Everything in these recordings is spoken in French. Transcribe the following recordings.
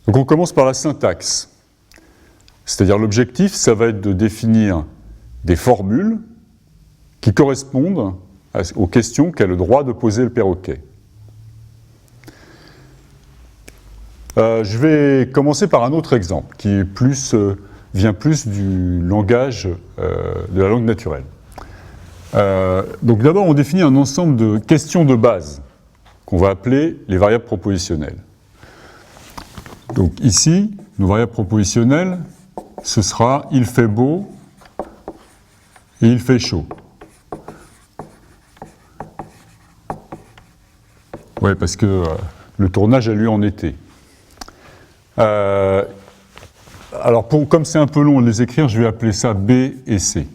Donc on commence par la syntaxe. C'est-à-dire l'objectif, ça va être de définir des formules qui correspondent aux questions qu'a le droit de poser le perroquet. Je vais commencer par un autre exemple qui est vient plus du langage, de la langue naturelle. Donc d'abord, on définit un ensemble de questions de base qu'on va appeler les variables propositionnelles. Donc ici, nos variables propositionnelles, ce sera « il fait beau » et « il fait chaud ». Oui, parce que le tournage a lieu en été. Alors, comme c'est un peu long de les écrire, je vais appeler ça B et C.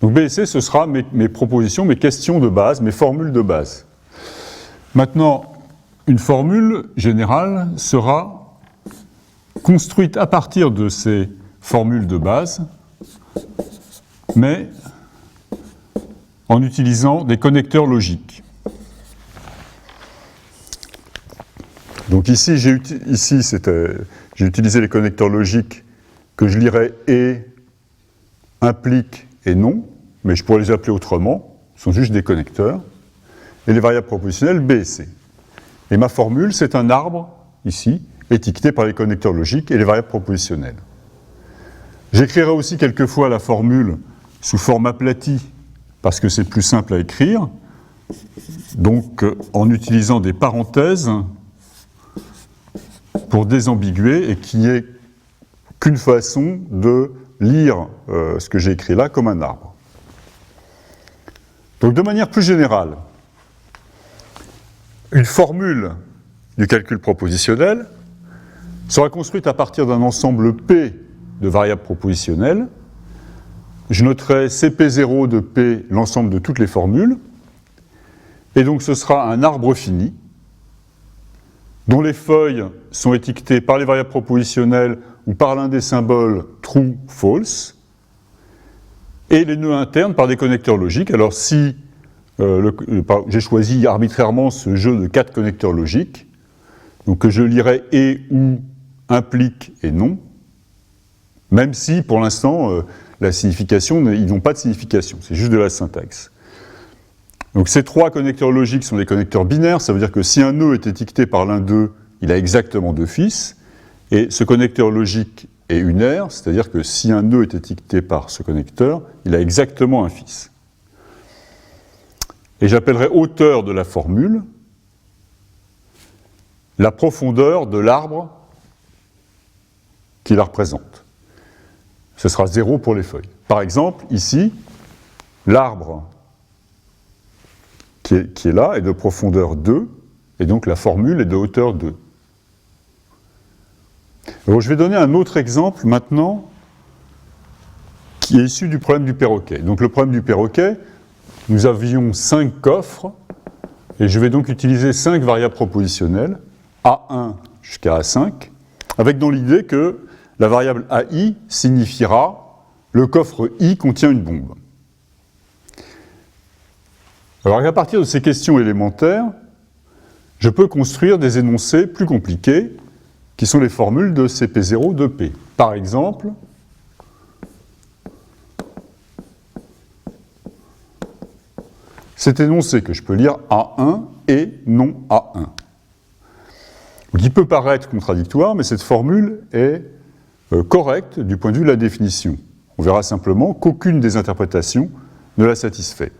Donc B et C, ce sera mes propositions, mes questions de base, mes formules de base. Maintenant, une formule générale sera construite à partir de ces formules de base, mais en utilisant des connecteurs logiques. Donc ici, j'ai utilisé les connecteurs logiques que je lirais et, implique et non, mais je pourrais les appeler autrement, ce sont juste des connecteurs, et les variables propositionnelles B et C. Et ma formule, c'est un arbre, ici, étiqueté par les connecteurs logiques et les variables propositionnelles. J'écrirai aussi quelquefois la formule sous forme aplatie, parce que c'est plus simple à écrire, donc en utilisant des parenthèses pour désambiguer et qui est qu'une façon de lire ce que j'ai écrit là comme un arbre. Donc de manière plus générale, une formule du calcul propositionnel sera construite à partir d'un ensemble P de variables propositionnelles. Je noterai CP0 de P, l'ensemble de toutes les formules, et donc ce sera un arbre fini dont les feuilles sont étiquetées par les variables propositionnelles ou par l'un des symboles true, false, et les nœuds internes par des connecteurs logiques. Alors si j'ai choisi arbitrairement ce jeu de 4 connecteurs logiques, donc que je lirai et, ou, implique et non, même si pour l'instant la signification, ils n'ont pas de signification, c'est juste de la syntaxe. Donc ces 3 connecteurs logiques sont des connecteurs binaires, ça veut dire que si un nœud est étiqueté par l'un d'eux, il a exactement 2 fils, et ce connecteur logique est unaire, c'est-à-dire que si un nœud est étiqueté par ce connecteur, il a exactement un fils. Et j'appellerai hauteur de la formule la profondeur de l'arbre qui la représente. Ce sera 0 pour les feuilles. Par exemple, ici, l'arbre qui est là est de profondeur 2, et donc la formule est de hauteur 2. Alors, je vais donner un autre exemple maintenant qui est issu du problème du perroquet. Donc le problème du perroquet, nous avions 5 coffres, et je vais donc utiliser 5 variables propositionnelles, A1 jusqu'à A5, avec dans l'idée que la variable AI signifiera le coffre I contient une bombe. Alors à partir de ces questions élémentaires, je peux construire des énoncés plus compliqués qui sont les formules de CP0 de P. Par exemple, cet énoncé que je peux lire A1 et non A1. Donc, il peut paraître contradictoire, mais cette formule est correcte du point de vue de la définition. On verra simplement qu'aucune des interprétations ne la satisfait.